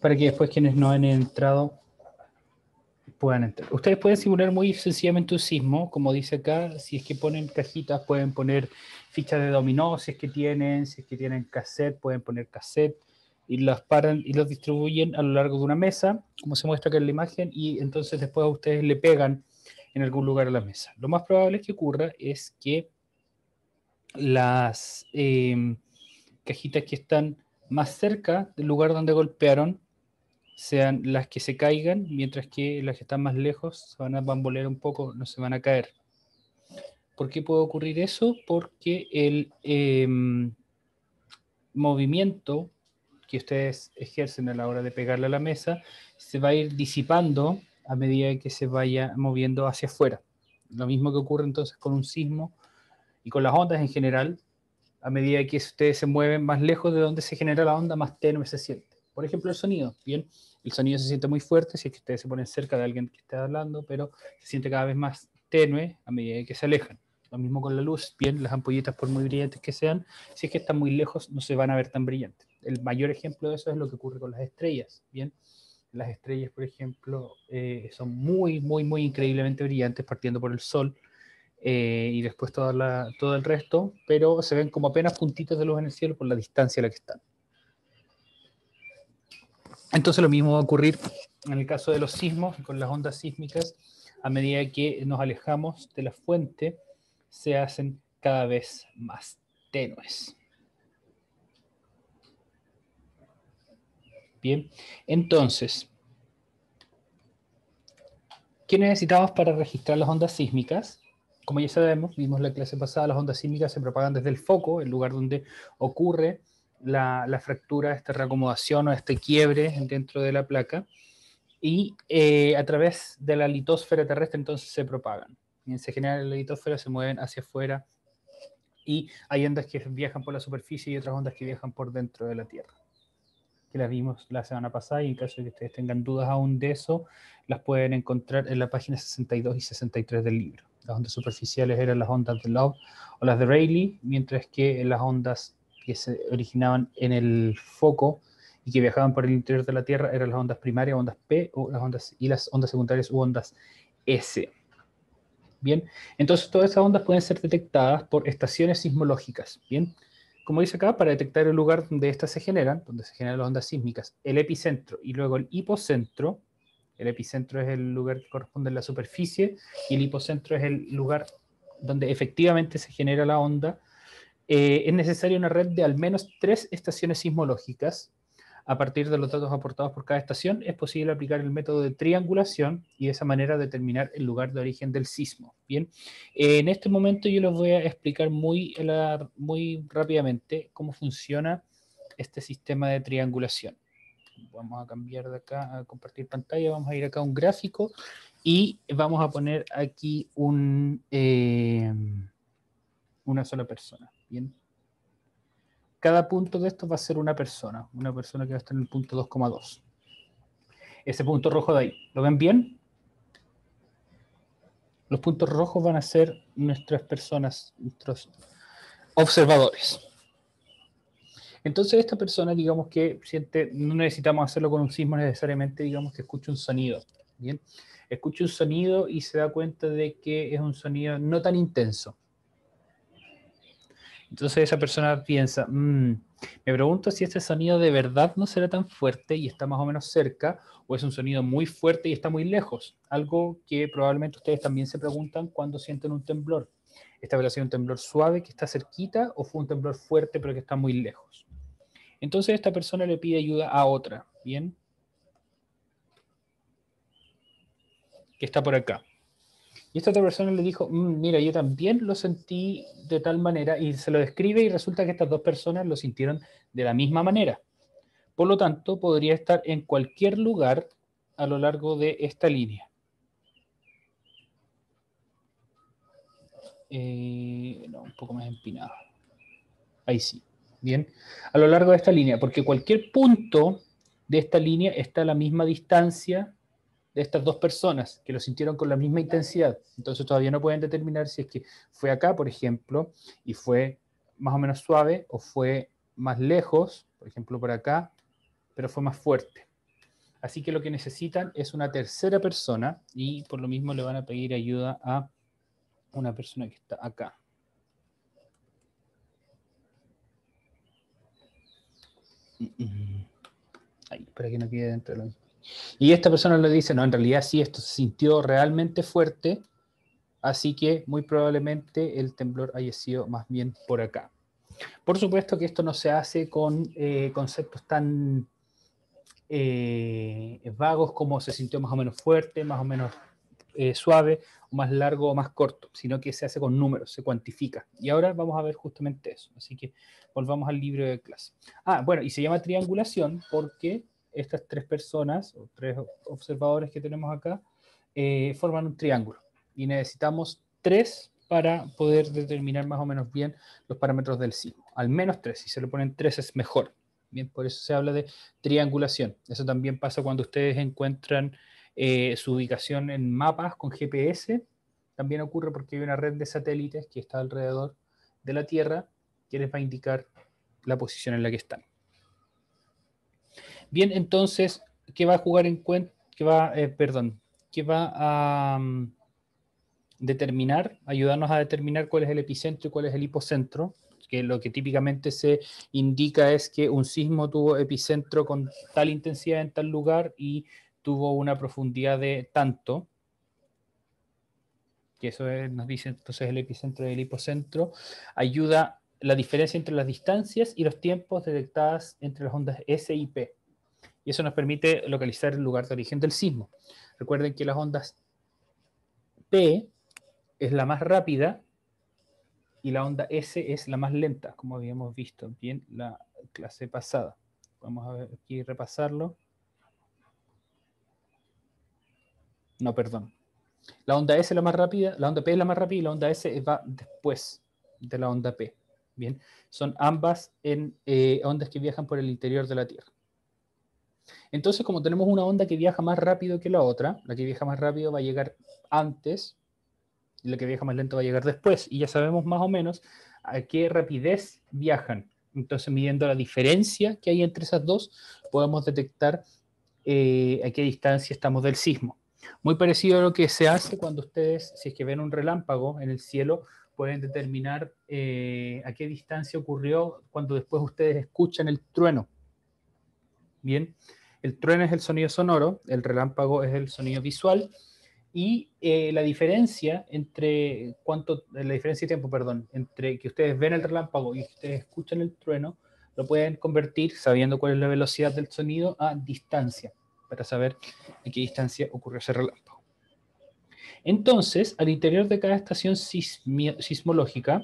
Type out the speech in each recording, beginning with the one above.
para que después quienes no han entrado puedan entrar. Ustedes pueden simular muy sencillamente un sismo, como dice acá. Si es que ponen cajitas, pueden poner fichas de dominó, si es que tienen cassette, pueden poner cassette y las paran y los distribuyen a lo largo de una mesa, como se muestra acá en la imagen, y entonces después ustedes le pegan en algún lugar a la mesa. Lo más probable que ocurra es que las cajitas que están más cerca del lugar donde golpearon sean las que se caigan, mientras que las que están más lejos se van a bambolear un poco, no se van a caer. ¿Por qué puede ocurrir eso? Porque el movimiento que ustedes ejercen a la hora de pegarle a la mesa se va a ir disipando a medida que se vaya moviendo hacia afuera. Lo mismo que ocurre entonces con un sismo y con las ondas en general. A medida que ustedes se mueven más lejos de donde se genera la onda, más tenue se siente. Por ejemplo, el sonido. Bien, el sonido se siente muy fuerte si es que ustedes se ponen cerca de alguien que está hablando, pero se siente cada vez más tenue a medida que se alejan. Lo mismo con la luz. Bien, las ampollitas, por muy brillantes que sean, si es que están muy lejos, no se van a ver tan brillantes. El mayor ejemplo de eso es lo que ocurre con las estrellas. Bien, las estrellas, por ejemplo, son muy, muy, muy increíblemente brillantes partiendo por el Sol. Y después todo el resto, pero se ven como apenas puntitos de luz en el cielo por la distancia a la que están. Entonces lo mismo va a ocurrir en el caso de los sismos, con las ondas sísmicas, a medida que nos alejamos de la fuente, se hacen cada vez más tenues. Bien, entonces, ¿qué necesitamos para registrar las ondas sísmicas? Como ya sabemos, vimos la clase pasada, las ondas sísmicas se propagan desde el foco, el lugar donde ocurre la fractura, esta reacomodación o este quiebre dentro de la placa, y a través de la litosfera terrestre entonces se propagan. Bien, se genera la litosfera, se mueven hacia afuera, y hay ondas que viajan por la superficie y otras ondas que viajan por dentro de la Tierra, que las vimos la semana pasada, y en caso de que ustedes tengan dudas aún de eso, las pueden encontrar en la página 62 y 63 del libro. Las ondas superficiales eran las ondas de Love o las de Rayleigh, mientras que las ondas que se originaban en el foco y que viajaban por el interior de la Tierra eran las ondas primarias, ondas P, o las ondas secundarias u ondas S. Bien, entonces todas esas ondas pueden ser detectadas por estaciones sismológicas. Bien, como dice acá, para detectar el lugar donde estas se generan, donde se generan las ondas sísmicas, el epicentro y luego el hipocentro. El epicentro es el lugar que corresponde a la superficie y el hipocentro es el lugar donde efectivamente se genera la onda. Es necesaria una red de al menos 3 estaciones sismológicas. A partir de los datos aportados por cada estación, es posible aplicar el método de triangulación y de esa manera determinar el lugar de origen del sismo. Bien, en este momento yo les voy a explicar muy rápidamente cómo funciona este sistema de triangulación. Vamos a cambiar de acá a compartir pantalla, vamos a ir acá a un gráfico y vamos a poner aquí una sola persona. Bien. Cada punto de estos va a ser una persona que va a estar en el punto 2,2. Ese punto rojo de ahí, ¿lo ven bien? Los puntos rojos van a ser nuestras personas, nuestros observadores. Entonces esta persona, digamos que siente, no necesitamos hacerlo con un sismo necesariamente, digamos que escucha un sonido, ¿bien? Escucha un sonido y se da cuenta de que es un sonido no tan intenso. Entonces esa persona piensa, me pregunto si este sonido de verdad no será tan fuerte y está más o menos cerca, o es un sonido muy fuerte y está muy lejos. Algo que probablemente ustedes también se preguntan cuando sienten un temblor. ¿Esta habrá sido un temblor suave que está cerquita o fue un temblor fuerte pero que está muy lejos? Entonces esta persona le pide ayuda a otra, ¿bien? Que está por acá. Y esta otra persona le dijo, mira, yo también lo sentí de tal manera, y se lo describe y resulta que estas dos personas lo sintieron de la misma manera. Por lo tanto, podría estar en cualquier lugar a lo largo de esta línea. No, un poco más empinado. Ahí sí. Bien. A lo largo de esta línea, porque cualquier punto de esta línea está a la misma distancia de estas dos personas que lo sintieron con la misma intensidad. Entonces todavía no pueden determinar si es que fue acá, por ejemplo, y fue más o menos suave, o fue más lejos, por ejemplo por acá, pero fue más fuerte. Así que lo que necesitan es una tercera persona y por lo mismo le van a pedir ayuda a una persona que está acá. Ahí, para que no quede dentro de lo mismo. Y esta persona le dice, no, en realidad sí, esto se sintió realmente fuerte, así que muy probablemente el temblor haya sido más bien por acá. Por supuesto que esto no se hace con conceptos tan vagos como se sintió más o menos fuerte, más o menos suave, o más largo o más corto, sino que se hace con números, se cuantifica. Y ahora vamos a ver justamente eso. Así que volvamos al libro de clase. Ah, bueno, y se llama triangulación porque estas tres personas, o tres observadores que tenemos acá, forman un triángulo. Y necesitamos tres para poder determinar más o menos bien los parámetros del sismo. Al menos tres, si se le ponen tres es mejor. Bien, por eso se habla de triangulación. Eso también pasa cuando ustedes encuentran su ubicación en mapas con GPS. También ocurre porque hay una red de satélites que está alrededor de la Tierra que les va a indicar la posición en la que están. Bien, entonces, ¿qué va a jugar en cuenta? ¿Qué va a determinar, ayudarnos a determinar cuál es el epicentro y cuál es el hipocentro? Que lo que típicamente se indica es que un sismo tuvo epicentro con tal intensidad en tal lugar y tuvo una profundidad de tanto, que eso es, nos dice entonces el epicentro y el hipocentro, ayuda la diferencia entre las distancias y los tiempos detectadas entre las ondas S y P. Y eso nos permite localizar el lugar de origen del sismo. Recuerden que las ondas P es la más rápida y la onda S es la más lenta, como habíamos visto bien la clase pasada. Vamos a ver aquí repasarlo. No, perdón. La onda S es la más rápida, la onda P es la más rápida y la onda S va después de la onda P. Bien, son ambas ondas que viajan por el interior de la Tierra. Entonces, como tenemos una onda que viaja más rápido que la otra, la que viaja más rápido va a llegar antes y la que viaja más lento va a llegar después. Y ya sabemos más o menos a qué rapidez viajan. Entonces, midiendo la diferencia que hay entre esas dos, podemos detectar a qué distancia estamos del sismo. Muy parecido a lo que se hace cuando ustedes, si es que ven un relámpago en el cielo, pueden determinar a qué distancia ocurrió cuando después ustedes escuchan el trueno. Bien, el trueno es el sonido sonoro, el relámpago es el sonido visual, y la diferencia la diferencia de tiempo, perdón, entre que ustedes ven el relámpago y que ustedes escuchan el trueno, lo pueden convertir, sabiendo cuál es la velocidad del sonido, a distancia, para saber a qué distancia ocurrió ese relámpago. Entonces, al interior de cada estación sismológica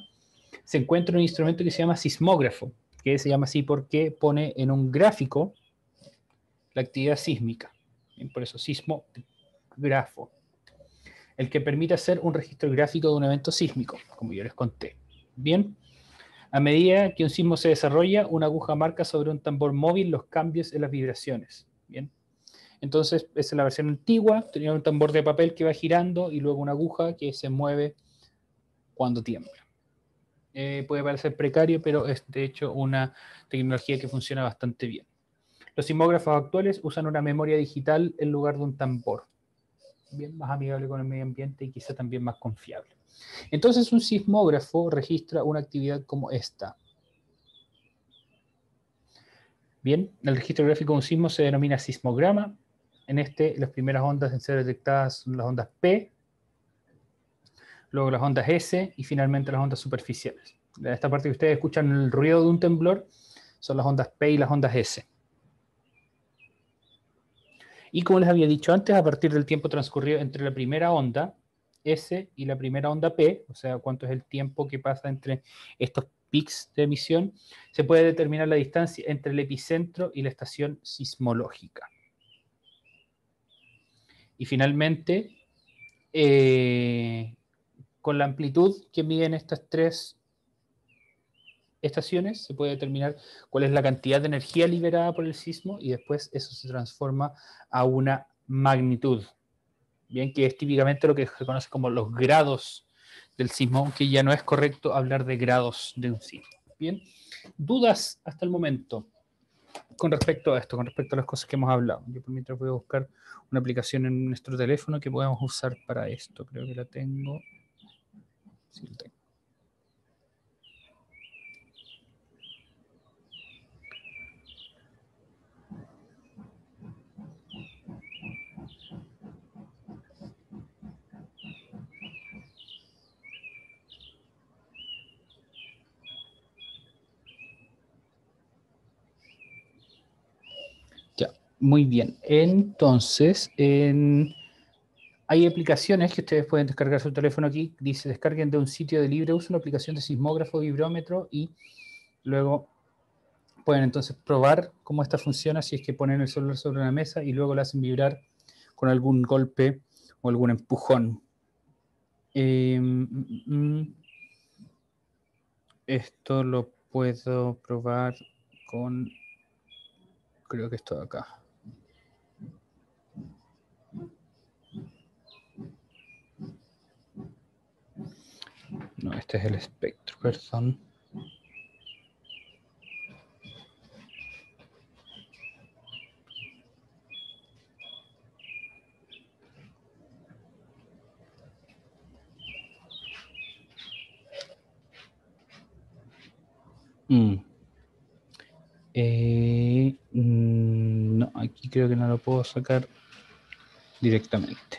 se encuentra un instrumento que se llama sismógrafo, que se llama así porque pone en un gráfico la actividad sísmica. Por eso, sismógrafo. El que permite hacer un registro gráfico de un evento sísmico, como yo les conté. Bien, a medida que un sismo se desarrolla, una aguja marca sobre un tambor móvil los cambios en las vibraciones. Bien, entonces esa es la versión antigua, tenía un tambor de papel que va girando y luego una aguja que se mueve cuando tiembla. Puede parecer precario, pero es de hecho una tecnología que funciona bastante bien. Los sismógrafos actuales usan una memoria digital en lugar de un tambor. Bien más amigable con el medio ambiente y quizá también más confiable. Entonces un sismógrafo registra una actividad como esta. Bien, el registro gráfico de un sismo se denomina sismograma. En las primeras ondas en ser detectadas son las ondas P, luego las ondas S y finalmente las ondas superficiales. En esta parte que ustedes escuchan el ruido de un temblor son las ondas P y las ondas S. Y como les había dicho antes, a partir del tiempo transcurrido entre la primera onda S y la primera onda P, o sea, cuánto es el tiempo que pasa entre estos pics de emisión, se puede determinar la distancia entre el epicentro y la estación sismológica. Y finalmente, con la amplitud que miden estas tres estaciones, se puede determinar cuál es la cantidad de energía liberada por el sismo y después eso se transforma a una magnitud. Bien, que es típicamente lo que se conoce como los grados del sismo, aunque ya no es correcto hablar de grados de un sismo. Bien, ¿dudas hasta el momento? con respecto a esto, con respecto a las cosas que hemos hablado. Yo por mientras voy a buscar una aplicación en nuestro teléfono que podamos usar para esto. Creo que la tengo. Sí, la tengo. Ya, muy bien. Entonces, hay aplicaciones que ustedes pueden descargar su teléfono aquí. Dice, descarguen de un sitio de libre uso una aplicación de sismógrafo, vibrómetro y luego pueden entonces probar cómo esta funciona si es que ponen el celular sobre una mesa y luego la hacen vibrar con algún golpe o algún empujón. Esto lo puedo probar con, creo que esto de acá. No, este es el espectro, perdón. No, aquí creo que no lo puedo sacar directamente.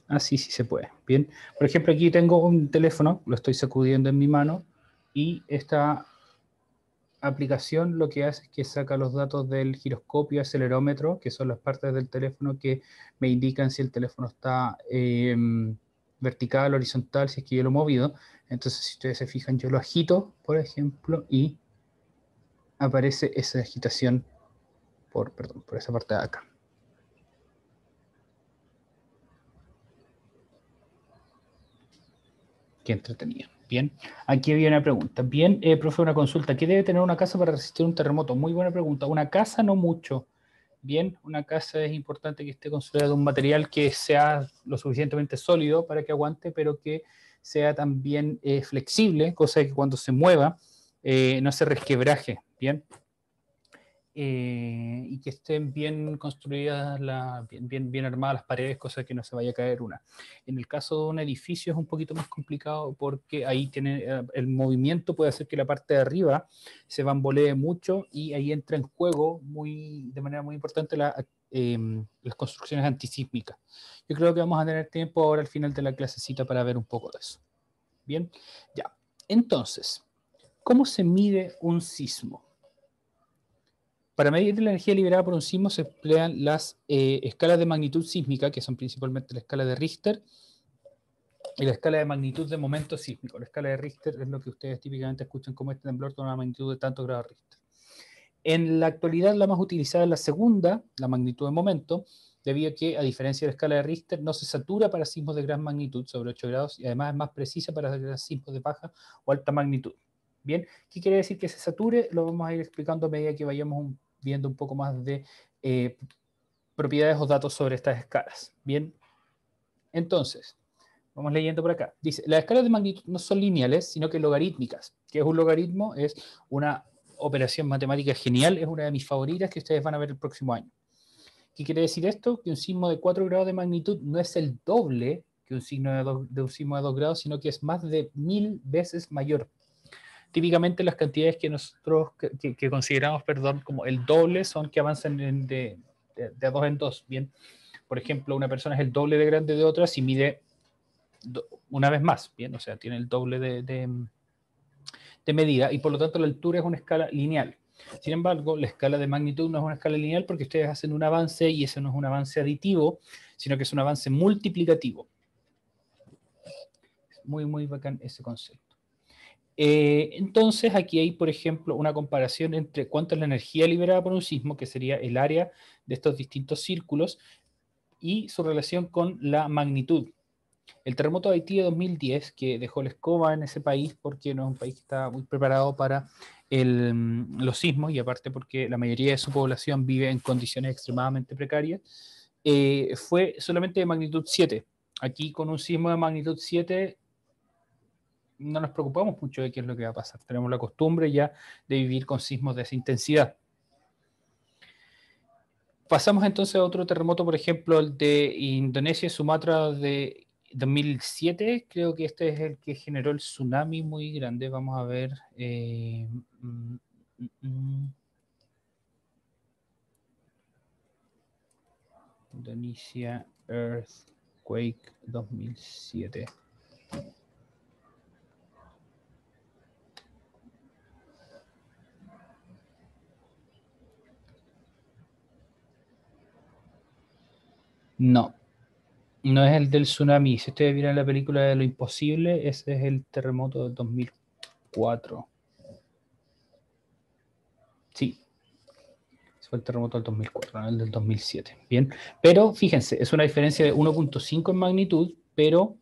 Ah, sí, sí se puede. Bien. Por ejemplo, aquí tengo un teléfono, lo estoy sacudiendo en mi mano y esta aplicación lo que hace es que saca los datos del giroscopio, acelerómetro, que son las partes del teléfono que me indican si el teléfono está vertical, horizontal, si es que yo lo he movido. Entonces, si ustedes se fijan, yo lo agito, por ejemplo, y aparece esa agitación por esa parte de acá. Qué entretenido. Bien, aquí había una pregunta. Bien, profe, una consulta. ¿Qué debe tener una casa para resistir un terremoto? Muy buena pregunta. Una casa no mucho. Bien, una casa es importante que esté construida de un material que sea lo suficientemente sólido para que aguante, pero que sea también flexible, cosa de que cuando se mueva no se resquebraje. Bien. Y que estén bien construidas, bien armadas las paredes, cosa que no se vaya a caer una. En el caso de un edificio es un poquito más complicado porque ahí tiene el movimiento puede hacer que la parte de arriba se bambolee mucho y ahí entra en juego de manera muy importante las construcciones antisísmicas. Yo creo que vamos a tener tiempo ahora al final de la clasecita para ver un poco de eso. Bien, ya. Entonces, ¿cómo se mide un sismo? Para medir la energía liberada por un sismo se emplean las escalas de magnitud sísmica, que son principalmente la escala de Richter y la escala de magnitud de momento sísmico. La escala de Richter es lo que ustedes típicamente escuchan como este temblor con una magnitud de tantos grados Richter. En la actualidad la más utilizada es la segunda, la magnitud de momento, debido a que, a diferencia de la escala de Richter, no se satura para sismos de gran magnitud, sobre 8 grados, y además es más precisa para sismos de baja o alta magnitud. Bien, ¿qué quiere decir que se sature? Lo vamos a ir explicando a medida que vayamos viendo un poco más de propiedades o datos sobre estas escalas. Bien, entonces, vamos leyendo por acá. Dice, las escalas de magnitud no son lineales, sino que logarítmicas. ¿Qué es un logaritmo? Es una operación matemática genial, es una de mis favoritas que ustedes van a ver el próximo año. ¿Qué quiere decir esto? Que un sismo de 4 grados de magnitud no es el doble que un sismo de un sismo de 2 grados, sino que es más de 1000 veces mayor. Típicamente las cantidades que nosotros que consideramos, perdón, como el doble son que avanzan de 2 en 2. Bien, por ejemplo, una persona es el doble de grande de otra si mide una vez más, bien, o sea, tiene el doble de medida y por lo tanto la altura es una escala lineal. Sin embargo, la escala de magnitud no es una escala lineal porque ustedes hacen un avance y ese no es un avance aditivo, sino que es un avance multiplicativo. Muy, muy bacán ese concepto. Entonces, aquí hay, por ejemplo, una comparación entre cuánto es la energía liberada por un sismo, que sería el área de estos distintos círculos, y su relación con la magnitud. El terremoto de Haití de 2010, que dejó la escoba en ese país porque no es un país que está muy preparado para los sismos y aparte porque la mayoría de su población vive en condiciones extremadamente precarias, fue solamente de magnitud 7. Aquí con un sismo de magnitud 7 no nos preocupamos mucho de qué es lo que va a pasar. Tenemos la costumbre ya de vivir con sismos de esa intensidad. Pasamos entonces a otro terremoto, por ejemplo, el de Indonesia, Sumatra de 2007. Creo que este es el que generó el tsunami muy grande. Vamos a ver. Mm, mm, mm. Indonesia Earthquake 2007. No, no es el del tsunami. Si ustedes vieron la película de Lo Imposible, ese es el terremoto del 2004. Sí, ese fue el terremoto del 2004, no el del 2007. Bien, pero fíjense, es una diferencia de 1.5 en magnitud, pero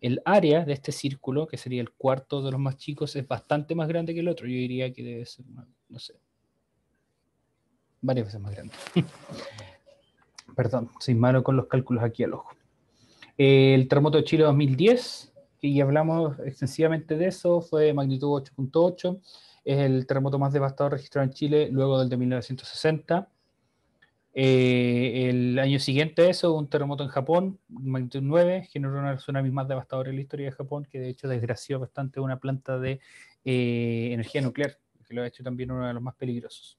el área de este círculo, que sería el cuarto de los más chicos, es bastante más grande que el otro. Yo diría que debe ser, no sé, varias veces más grande. Perdón, soy malo con los cálculos aquí al ojo. El terremoto de Chile 2010, que ya hablamos extensivamente de eso, fue de magnitud 8.8. Es el terremoto más devastador registrado en Chile luego del de 1960. El año siguiente a eso, un terremoto en Japón, magnitud 9, generó una tsunami más devastadora en la historia de Japón, que de hecho desgració bastante una planta de energía nuclear, que lo ha hecho también uno de los más peligrosos.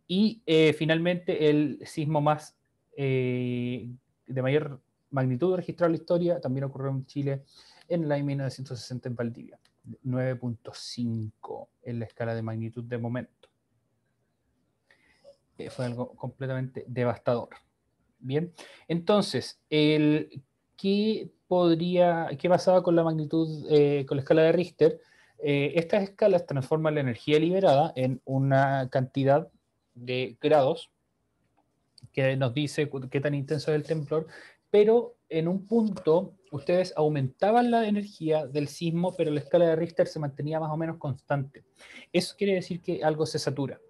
Y finalmente el sismo más de mayor magnitud registrado en la historia también ocurrió en Chile en el año 1960 en Valdivia, 9.5 en la escala de magnitud de momento. Fue algo completamente devastador. Bien, entonces, ¿qué pasaba con la magnitud, con la escala de Richter? Estas escalas transforman la energía liberada en una cantidad de grados que nos dice qué tan intenso es el temblor, pero en un punto ustedes aumentaban la energía del sismo, pero la escala de Richter se mantenía más o menos constante. Eso quiere decir que algo se satura.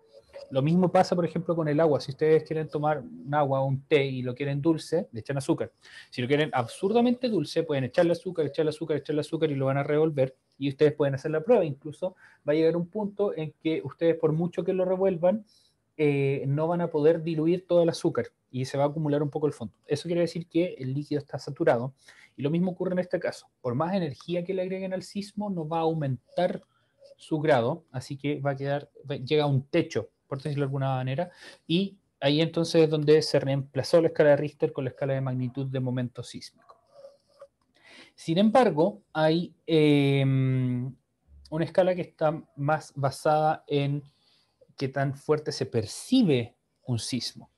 Lo mismo pasa, por ejemplo, con el agua. Si ustedes quieren tomar un agua o un té y lo quieren dulce, le echan azúcar. Si lo quieren absurdamente dulce, pueden echarle azúcar, echarle azúcar, echarle azúcar y lo van a revolver. Y ustedes pueden hacer la prueba. Incluso va a llegar un punto en que ustedes, por mucho que lo revuelvan, no van a poder diluir todo el azúcar y se va a acumular un poco el fondo. Eso quiere decir que el líquido está saturado. Y lo mismo ocurre en este caso. Por más energía que le agreguen al sismo, no va a aumentar su grado, así que llega a un techo, por decirlo de alguna manera, y ahí entonces es donde se reemplazó la escala de Richter con la escala de magnitud de momento sísmico. Sin embargo, hay una escala que está más basada en qué tan fuerte se percibe un sismo,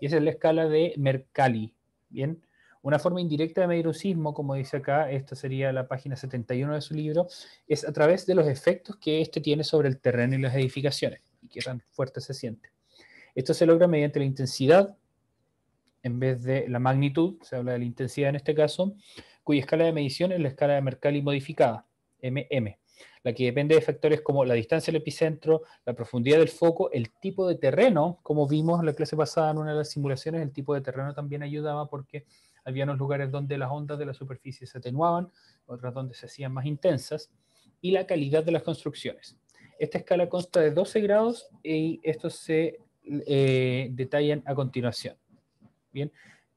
y esa es la escala de Mercalli. Bien, una forma indirecta de medir un sismo, como dice acá, esta sería la página 71 de su libro, es a través de los efectos que este tiene sobre el terreno y las edificaciones, y qué tan fuerte se siente. Esto se logra mediante la intensidad, en vez de la magnitud, se habla de la intensidad en este caso, cuya escala de medición es la escala de Mercalli modificada, MM, la que depende de factores como la distancia del epicentro, la profundidad del foco, el tipo de terreno, como vimos en la clase pasada en una de las simulaciones, el tipo de terreno también ayudaba porque había unos lugares donde las ondas de la superficie se atenuaban, otras donde se hacían más intensas, y la calidad de las construcciones. Esta escala consta de 12 grados y estos se detallan a continuación. Bien,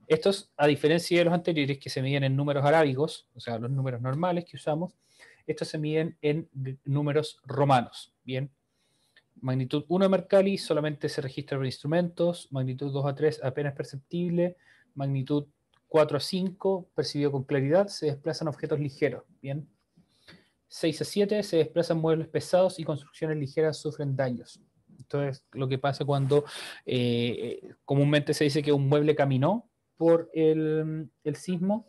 estos, a diferencia de los anteriores que se miden en números arábigos, o sea, los números normales que usamos, estos se miden en números romanos. Bien, magnitud 1 de Mercalli solamente se registra por instrumentos, magnitud 2 a 3 apenas perceptible, magnitud 4 a 5 percibido con claridad, se desplazan objetos ligeros. Bien, 6 a 7 se desplazan muebles pesados y construcciones ligeras sufren daños. Entonces, lo que pasa cuando comúnmente se dice que un mueble caminó por el sismo,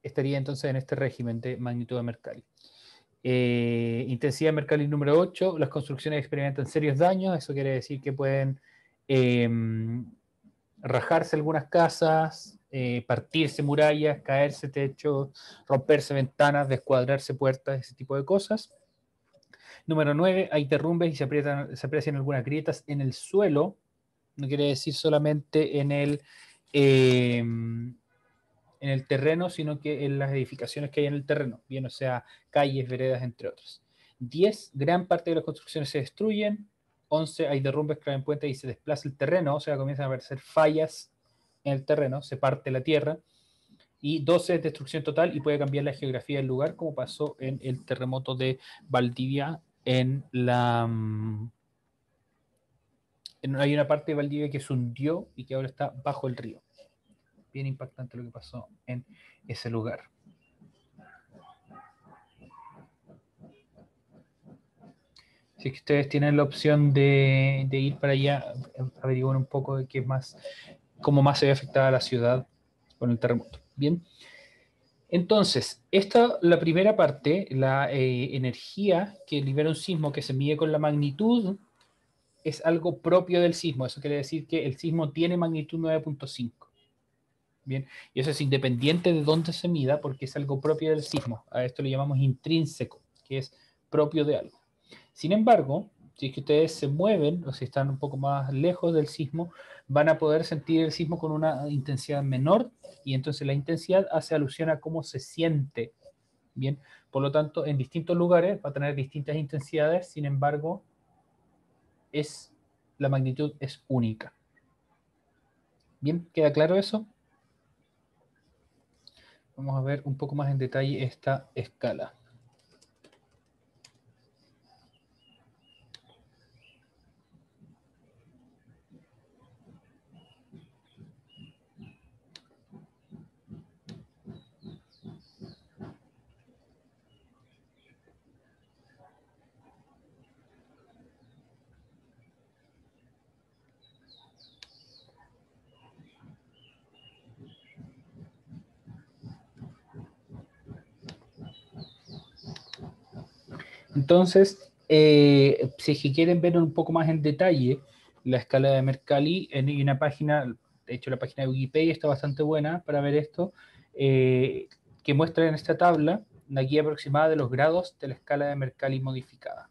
estaría entonces en este régimen de magnitud de Mercalli. Intensidad de Mercalli número 8, las construcciones experimentan serios daños, eso quiere decir que pueden rajarse algunas casas, partirse murallas, caerse techos, romperse ventanas, descuadrarse puertas, ese tipo de cosas. Número 9, hay derrumbes y se aprecian algunas grietas en el suelo, no quiere decir solamente en en el terreno, sino que en las edificaciones que hay en el terreno, bien, o sea, calles, veredas, entre otras. 10, gran parte de las construcciones se destruyen. 11, hay derrumbes, clavan puentes y se desplaza el terreno, o sea, comienzan a aparecer fallas en el terreno, se parte la tierra. Y 12 es destrucción total y puede cambiar la geografía del lugar, como pasó en el terremoto de Valdivia hay una parte de Valdivia que se hundió y que ahora está bajo el río. Bien impactante lo que pasó en ese lugar. Si es que ustedes tienen la opción de ir para allá, averiguar un poco de qué más, cómo más se ve afectada la ciudad con el terremoto. Bien. Entonces, la primera parte, la energía que libera un sismo que se mide con la magnitud, es algo propio del sismo. Eso quiere decir que el sismo tiene magnitud 9.5. Bien, y eso es independiente de dónde se mida porque es algo propio del sismo. A esto le llamamos intrínseco, que es propio de algo. Sin embargo, si es que ustedes se mueven o si están un poco más lejos del sismo, van a poder sentir el sismo con una intensidad menor y entonces la intensidad hace alusión a cómo se siente. Bien, por lo tanto, en distintos lugares va a tener distintas intensidades, sin embargo, la magnitud es única. Bien, ¿queda claro eso? Vamos a ver un poco más en detalle esta escala. Entonces, si es que quieren ver un poco más en detalle la escala de Mercalli, hay una página, de hecho la página de Wikipedia está bastante buena para ver esto, que muestra en esta tabla la guía aproximada de los grados de la escala de Mercalli modificada.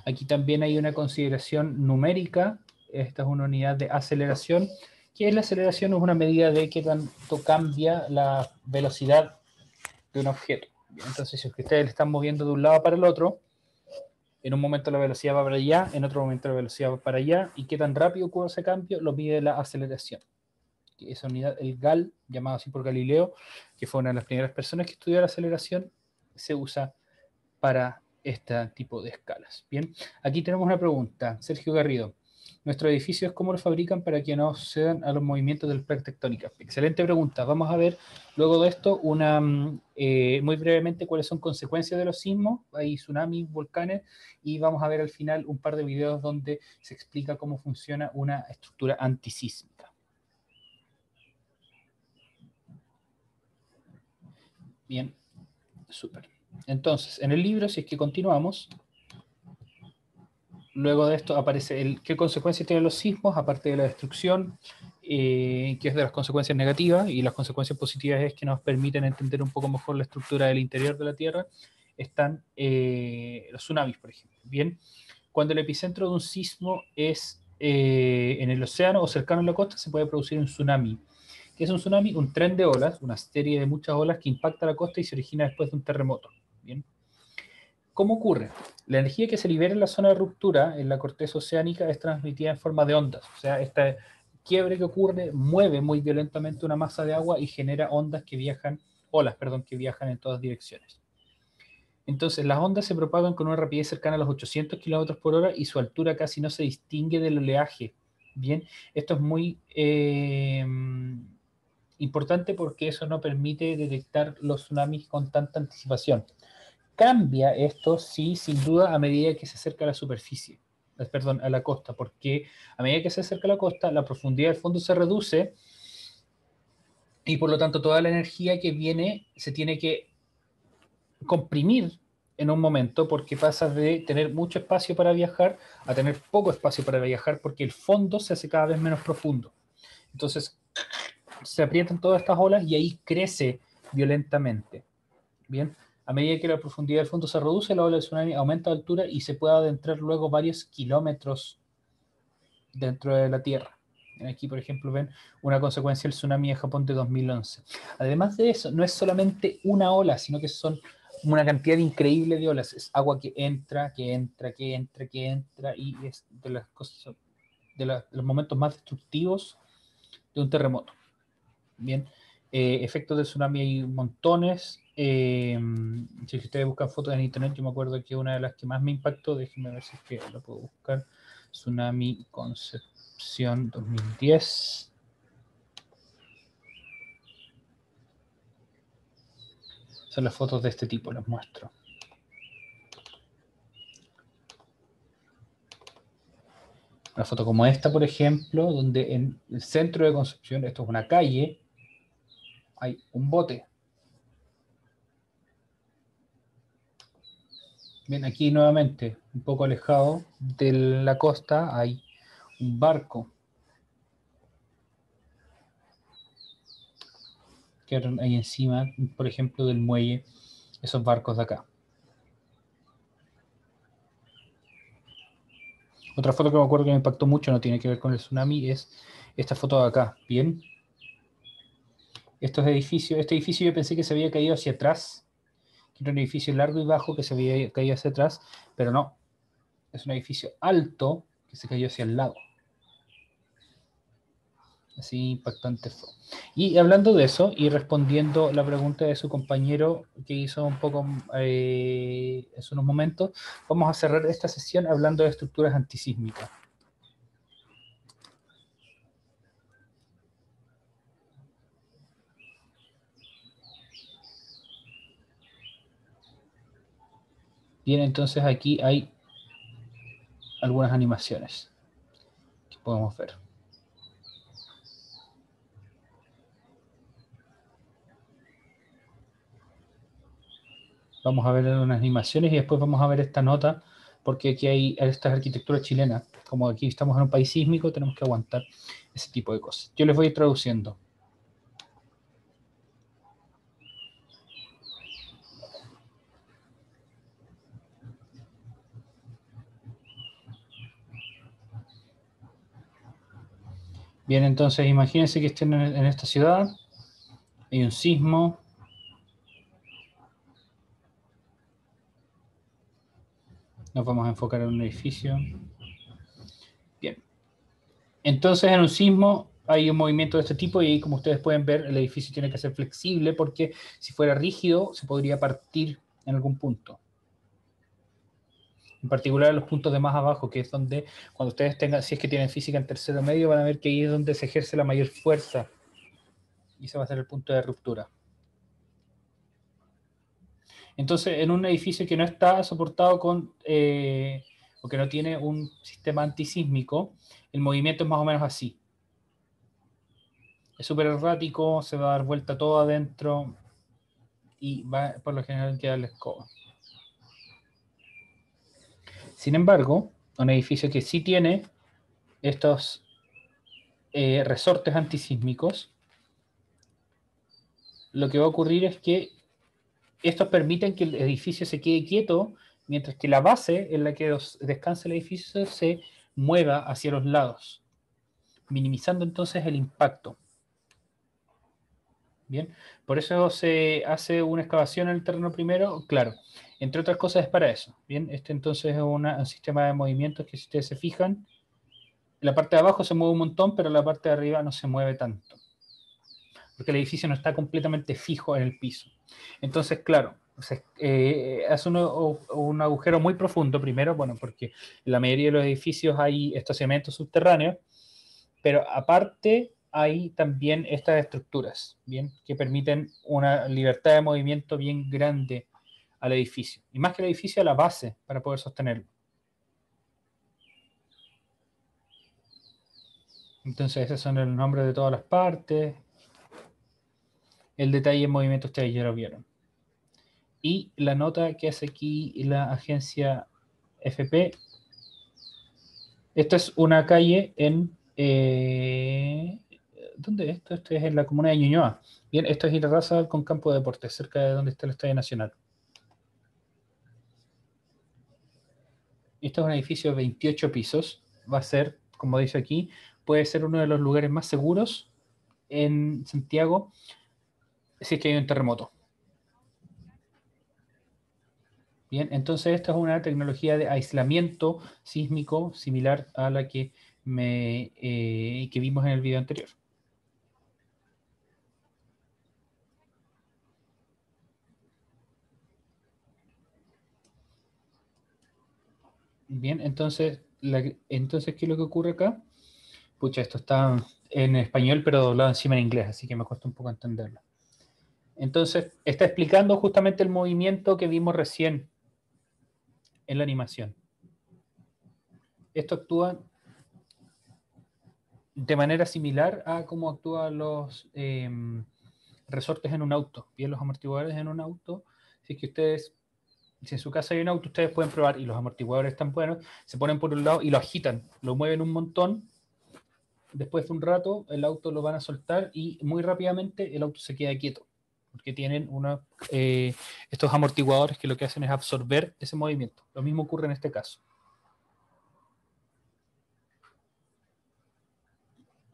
Aquí también hay una consideración numérica, esta es una unidad de aceleración. ¿Qué es la aceleración? Es una medida de qué tanto cambia la velocidad de un objeto. Entonces, si ustedes le están moviendo de un lado para el otro, en un momento la velocidad va para allá, en otro momento la velocidad va para allá, y qué tan rápido ocurre ese cambio lo mide la aceleración. Esa unidad, el GAL, llamado así por Galileo, que fue una de las primeras personas que estudió la aceleración, se usa para este tipo de escalas. Bien, aquí tenemos una pregunta, Sergio Garrido. ¿Nuestros edificios cómo los fabrican para que no cedan a los movimientos del planta tectónica? Excelente pregunta. Vamos a ver luego de esto muy brevemente cuáles son consecuencias de los sismos. Hay tsunamis, volcanes, y vamos a ver al final un par de videos donde se explica cómo funciona una estructura antisísmica. Bien, súper. Entonces, en el libro, si es que continuamos, luego de esto aparece qué consecuencias tienen los sismos, aparte de la destrucción, que es de las consecuencias negativas, y las consecuencias positivas es que nos permiten entender un poco mejor la estructura del interior de la Tierra. Están los tsunamis, por ejemplo. Bien, cuando el epicentro de un sismo es en el océano o cercano a la costa, se puede producir un tsunami. ¿Qué es un tsunami? Un tren de olas, una serie de muchas olas que impacta la costa y se origina después de un terremoto. Bien. ¿Cómo ocurre? La energía que se libera en la zona de ruptura, en la corteza oceánica, es transmitida en forma de ondas. O sea, esta quiebre que ocurre mueve muy violentamente una masa de agua y genera olas que viajan en todas direcciones. Entonces, las ondas se propagan con una rapidez cercana a los 800 kilómetros por hora y su altura casi no se distingue del oleaje. Bien, esto es muy importante porque eso no permite detectar los tsunamis con tanta anticipación. Cambia esto, sí, sin duda, a medida que se acerca a la superficie, perdón, a la costa, porque a medida que se acerca a la costa, la profundidad del fondo se reduce y por lo tanto toda la energía que viene se tiene que comprimir en un momento porque pasa de tener mucho espacio para viajar a tener poco espacio para viajar porque el fondo se hace cada vez menos profundo. Entonces se aprietan todas estas olas y ahí crece violentamente. Bien, A medida que la profundidad del fondo se reduce, la ola del tsunami aumenta de altura y se puede adentrar luego varios kilómetros dentro de la Tierra. Aquí, por ejemplo, ven una consecuencia del tsunami de Japón de 2011. Además de eso, no es solamente una ola, sino que son una cantidad increíble de olas. Es agua que entra, que entra, que entra, que entra, y es de las cosas, de los momentos más destructivos de un terremoto. Bien, efectos de tsunami hay montones. Si ustedes buscan fotos en internet, yo me acuerdo que una de las que más me impactó, déjenme ver si es que lo puedo buscar, Tsunami Concepción 2010. Son las fotos de este tipo, las muestro. Una foto como esta, por ejemplo, donde en el centro de Concepción, esto es una calle, hay un bote. Bien, aquí nuevamente, un poco alejado de la costa, hay un barco. Que hay encima, por ejemplo, del muelle, esos barcos de acá. Otra foto que me acuerdo que me impactó mucho, no tiene que ver con el tsunami, es esta foto de acá. Bien, estos edificios, este edificio yo pensé que se había caído hacia atrás, que era un edificio largo y bajo que se había caído hacia atrás, pero no, es un edificio alto que se cayó hacia el lado. Así impactante fue. Y hablando de eso, y respondiendo la pregunta de su compañero que hizo un poco hace unos momentos, vamos a cerrar esta sesión hablando de estructuras antisísmicas. Bien, entonces aquí hay algunas animaciones que podemos ver. Vamos a ver unas animaciones y después vamos a ver esta nota, porque aquí hay estas arquitecturas chilenas. Como aquí estamos en un país sísmico, tenemos que aguantar ese tipo de cosas. Yo les voy a ir traduciendo. Bien, entonces imagínense que estén en esta ciudad, hay un sismo. Nos vamos a enfocar en un edificio. Bien. Entonces, en un sismo hay un movimiento de este tipo y como ustedes pueden ver, el edificio tiene que ser flexible porque si fuera rígido se podría partir en algún punto. En particular en los puntos de más abajo, que es donde cuando ustedes tengan, si es que tienen física en tercero medio, van a ver que ahí es donde se ejerce la mayor fuerza. Y ese va a ser el punto de ruptura. Entonces, en un edificio que no está soportado con, o que no tiene un sistema antisísmico, el movimiento es más o menos así. Es súper errático, se va a dar vuelta todo adentro y va por lo general queda la escoba. Sin embargo, un edificio que sí tiene estos resortes antisísmicos, lo que va a ocurrir es que estos permiten que el edificio se quede quieto, mientras que la base en la que descansa el edificio se mueva hacia los lados, minimizando entonces el impacto. Bien, por eso se hace una excavación en el terreno primero, claro, entre otras cosas es para eso. Bien, este entonces es un sistema de movimientos que si ustedes se fijan, la parte de abajo se mueve un montón, pero la parte de arriba no se mueve tanto, porque el edificio no está completamente fijo en el piso. Entonces, claro, hace un agujero muy profundo primero, bueno, porque en la mayoría de los edificios hay estacionamientos subterráneos, pero aparte hay también estas estructuras, ¿bien? Que permiten una libertad de movimiento bien grande al edificio. Y más que el edificio, a la base para poder sostenerlo. Entonces, esos son el nombre de todas las partes. El detalle en movimiento ustedes ya lo vieron. Y la nota que hace aquí la agencia FP. Esta es una calle en... ¿dónde es esto? Esto es en la comuna de Ñuñoa. Bien, esto es Irarrázaval con campo de deportes, cerca de donde está el Estadio Nacional. Este es un edificio de 28 pisos. Va a ser, como dice aquí, puede ser uno de los lugares más seguros en Santiago si es que hay un terremoto. Bien, entonces esta es una tecnología de aislamiento sísmico similar a la que vimos en el video anterior. Bien, entonces, entonces, ¿qué es lo que ocurre acá? Pucha, esto está en español, pero doblado encima en inglés, así que me cuesta un poco entenderlo. Entonces, está explicando justamente el movimiento que vimos recién en la animación. Esto actúa de manera similar a cómo actúan los resortes en un auto, bien, los amortiguadores en un auto. Si es que ustedes, si en su casa hay un auto, ustedes pueden probar y los amortiguadores están buenos, se ponen por un lado y lo agitan, lo mueven un montón. Después de un rato, el auto lo van a soltar y muy rápidamente el auto se queda quieto, porque tienen estos amortiguadores que lo que hacen es absorber ese movimiento. Lo mismo ocurre en este caso.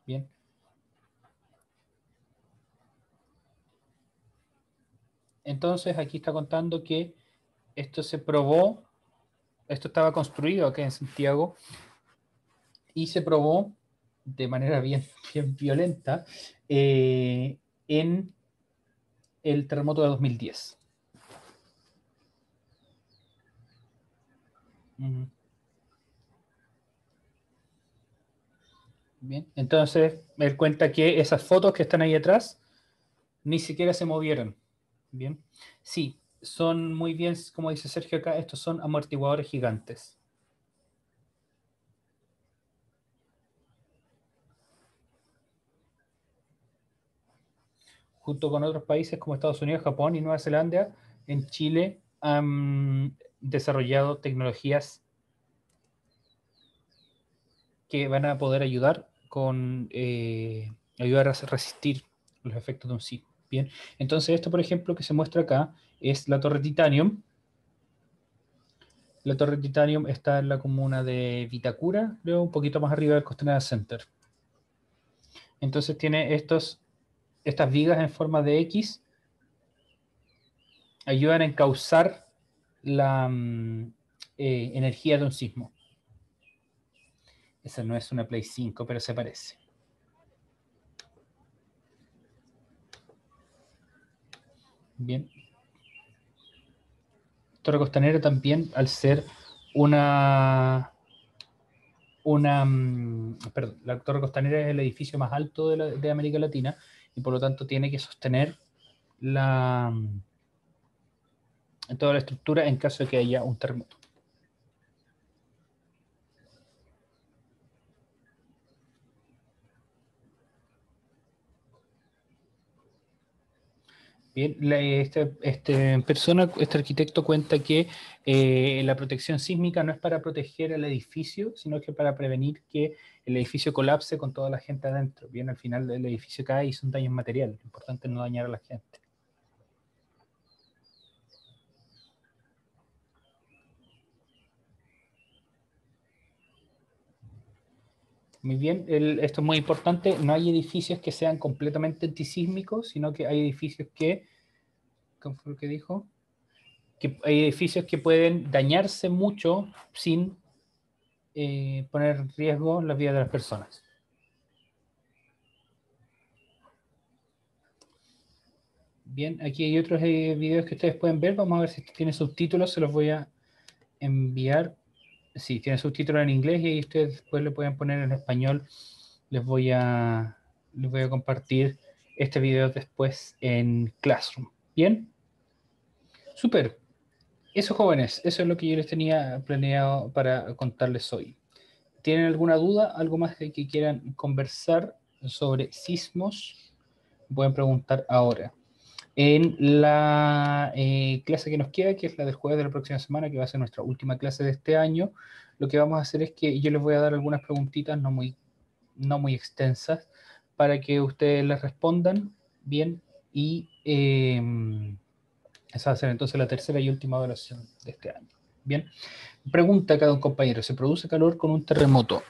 Bien. Entonces, aquí está contando que esto se probó, esto estaba construido acá en Santiago y se probó de manera bien, bien violenta en el terremoto de 2010. Mm, bien, entonces él cuenta que esas fotos que están ahí atrás ni siquiera se movieron. Bien, sí, son muy bien, como dice Sergio acá, estos son amortiguadores gigantes. Junto con otros países como Estados Unidos, Japón y Nueva Zelanda, en Chile han desarrollado tecnologías que van a poder ayudar a resistir los efectos de un sismo. Bien, entonces esto, por ejemplo, que se muestra acá es la Torre Titanium. La Torre Titanium está en la comuna de Vitacura, creo, un poquito más arriba del Costanera Center. Entonces tiene estas vigas en forma de X, ayudan a encauzar la energía de un sismo. Esa no es una Play 5, pero se parece. Bien. Torre Costanera también, al ser perdón, la Torre Costanera es el edificio más alto de América Latina y por lo tanto tiene que sostener la, toda la estructura en caso de que haya un terremoto. Bien, este arquitecto cuenta que la protección sísmica no es para proteger el edificio, sino que para prevenir que el edificio colapse con toda la gente adentro. Bien, al final el edificio cae y son daños materiales. Lo importante es no dañar a la gente. Muy bien, esto es muy importante. No hay edificios que sean completamente antisísmicos, sino que hay edificios que, ¿cómo fue lo que dijo? Que hay edificios que pueden dañarse mucho sin poner en riesgo la vida de las personas. Bien, aquí hay otros videos que ustedes pueden ver. Vamos a ver si tiene subtítulos. Se los voy a enviar. Sí, tiene subtítulos en inglés y ahí ustedes después le pueden poner en español. Les voy a compartir este video después en Classroom. Bien, súper. Eso, jóvenes, eso es lo que yo les tenía planeado para contarles hoy. ¿Tienen alguna duda? ¿Algo más que quieran conversar sobre sismos? Pueden preguntar ahora. En la clase que nos queda, que es la del jueves de la próxima semana, que va a ser nuestra última clase de este año, lo que vamos a hacer es que yo les voy a dar algunas preguntitas no muy extensas para que ustedes les respondan bien y esa va a ser entonces la tercera y última evaluación de este año. Bien. Pregunta acá de un compañero, ¿se produce calor con un terremoto?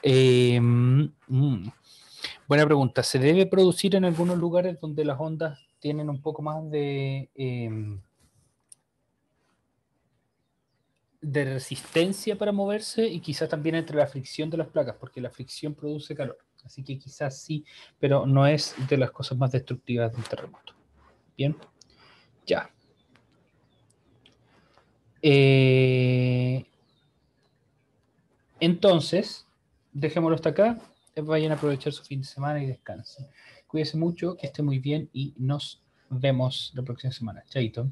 Buena pregunta. ¿Se debe producir en algunos lugares donde las ondas tienen un poco más de resistencia para moverse y quizás también entre la fricción de las placas, porque la fricción produce calor? Así que quizás sí, pero no es de las cosas más destructivas del terremoto. Bien, ya. Entonces, dejémoslo hasta acá. Vayan a aprovechar su fin de semana y descansen. Cuídense mucho, que esté muy bien y nos vemos la próxima semana. Chaito.